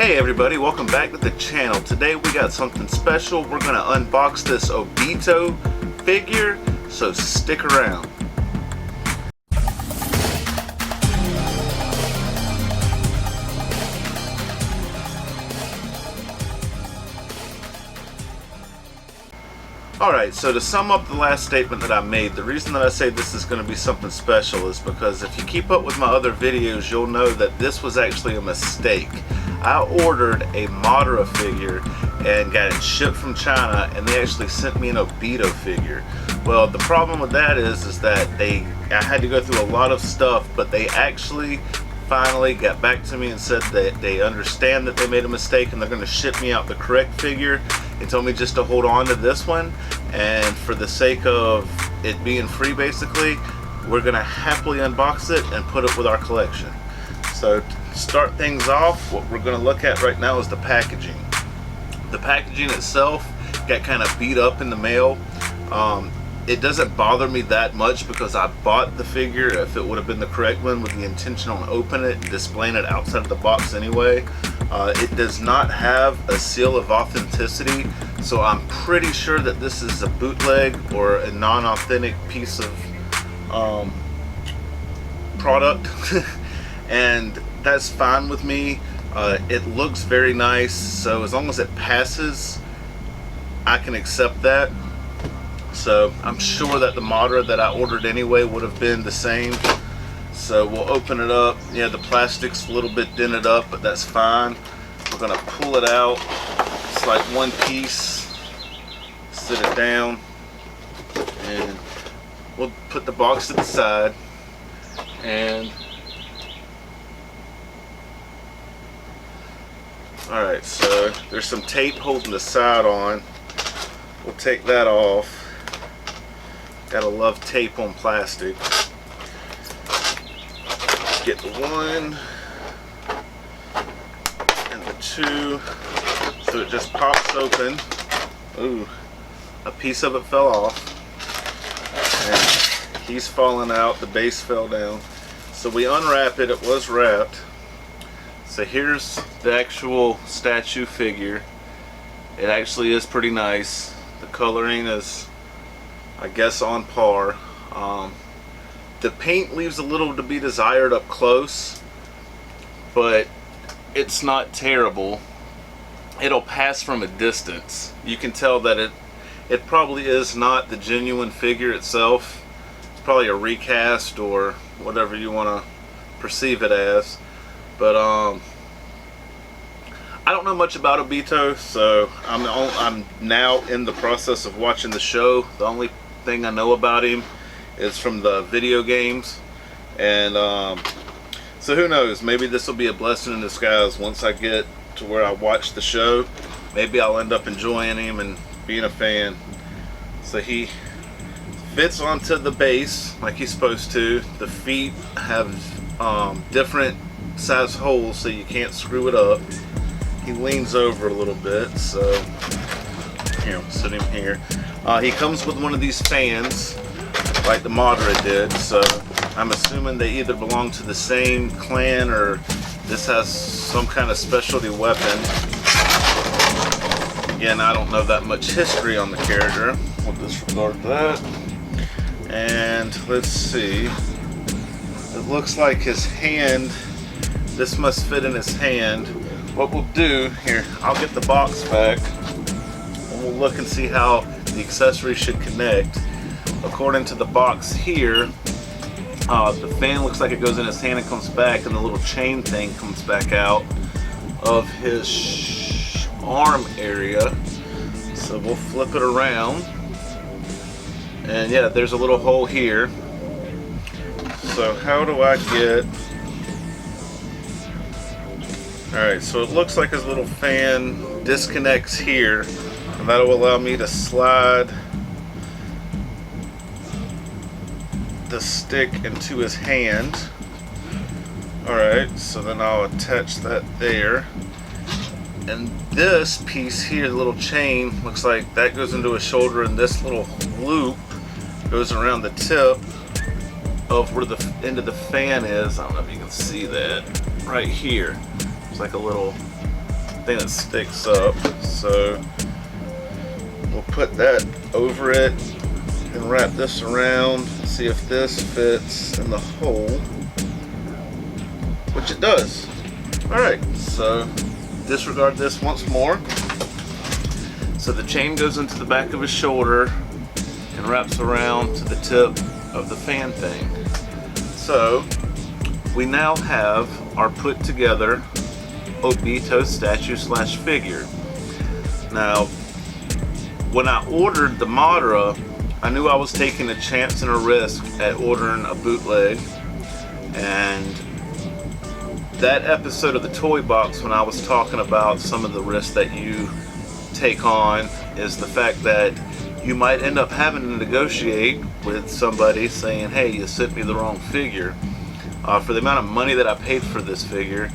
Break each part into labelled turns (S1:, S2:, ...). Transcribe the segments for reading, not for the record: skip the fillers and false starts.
S1: Hey everybody, welcome back to the channel. Today we got something special. We're going to unbox this Obito figure, so stick around. Alright, so to sum up the last statement that I made, the reason that I say this is going to be something special is because if you keep up with my other videos, you'll know that this was actually a mistake. I ordered a Madara figure and got it shipped from China, and they actually sent me an Obito figure. Well, the problem with that is that I had to go through a lot of stuff, but they actually finally got back to me and said that they understand that they made a mistake and they're going to ship me out the correct figure. They told me just to hold on to this one, and for the sake of it being free basically, we're going to happily unbox it and put it with our collection. So to start things off, what we're going to look at right now is the packaging. The packaging itself got kind of beat up in the mail. It doesn't bother me that much because I bought the figure, if it would have been the correct one, with the intention on opening it and displaying it outside of the box anyway. It does not have a seal of authenticity, so I'm pretty sure that this is a bootleg or a non-authentic piece of product. And that's fine with me. It looks very nice, so as long as it passes, I can accept that. So I'm sure that the Madara that I ordered anyway would have been the same. So we'll open it up. Yeah, the plastic's a little bit dented up, but that's fine. We're gonna pull it out. It's like one piece. Sit it down, and we'll put the box to the side. And alright, so there's some tape holding the side on. We'll take that off. Gotta love tape on plastic. Get the one and the two. So it just pops open. Ooh, a piece of it fell off. And he's falling out, the base fell down. So we unwrap it, it was wrapped. So here's the actual statue figure. It actually is pretty nice. The coloring is, I guess, on par. The paint leaves a little to be desired up close, but it's not terrible. It'll pass from a distance. You can tell that it probably is not the genuine figure itself. It's probably a recast or whatever you want to perceive it as. But I don't know much about Obito, so I'm now in the process of watching the show. The only thing I know about him is from the video games, and so who knows, maybe this will be a blessing in disguise. Once I get to where I watch the show, maybe I'll end up enjoying him and being a fan. So he fits onto the base like he's supposed to. The feet have different size holes so you can't screw it up. He leans over a little bit, so here, I'll sit him here. He comes with one of these fans like the Madara did, so I'm assuming they either belong to the same clan or this has some kind of specialty weapon. Again, I don't know that much history on the character. We'll disregard that. And let's see. It looks like his hand, this must fit in his hand. What we'll do here, I'll get the box back and we'll look and see how the accessory should connect. According to the box here, the fan looks like it goes in his hand and comes back, and the little chain thing comes back out of his arm area. So we'll flip it around, and yeah, there's a little hole here. So how do I get... Alright, so it looks like his little fan disconnects here, and that'll allow me to slide the stick into his hand. Alright, so then I'll attach that there. And this piece here, the little chain, looks like that goes into his shoulder, and this little loop goes around the tip of where the end of the fan is. I don't know if you can see that right here. It's like a little anything that sticks up. So we'll put that over it and wrap this around, see if this fits in the hole, which it does. Alright, so disregard this once more. So the chain goes into the back of his shoulder and wraps around to the tip of the fan thing. So we now have our put together Obito statue slash figure. Now, when I ordered the Madara, I knew I was taking a chance and a risk at ordering a bootleg, and that episode of the ToyBox, when I was talking about some of the risks that you take on, is the fact that you might end up having to negotiate with somebody saying, hey, you sent me the wrong figure. For the amount of money that I paid for this figure,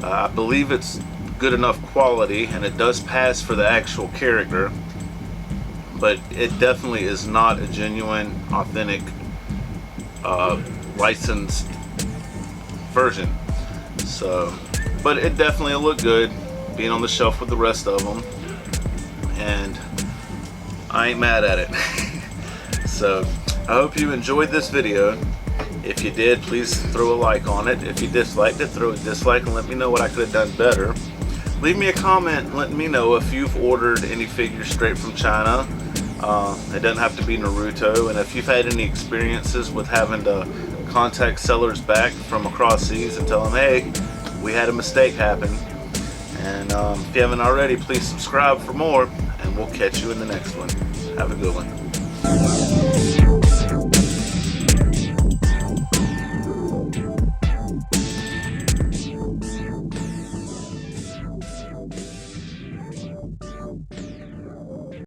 S1: I believe it's good enough quality and it does pass for the actual character, but it definitely is not a genuine, authentic, licensed version. So, but it definitely looked good being on the shelf with the rest of them, and I ain't mad at it. So I hope you enjoyed this video. If you did, please throw a like on it. If you disliked it, throw a dislike and let me know what I could have done better. Leave me a comment letting me know if you've ordered any figures straight from China. It doesn't have to be Naruto, and if you've had any experiences with having to contact sellers back from across seas and tell them, hey, we had a mistake happen. And if you haven't already, please subscribe for more, and we'll catch you in the next one. Have a good one.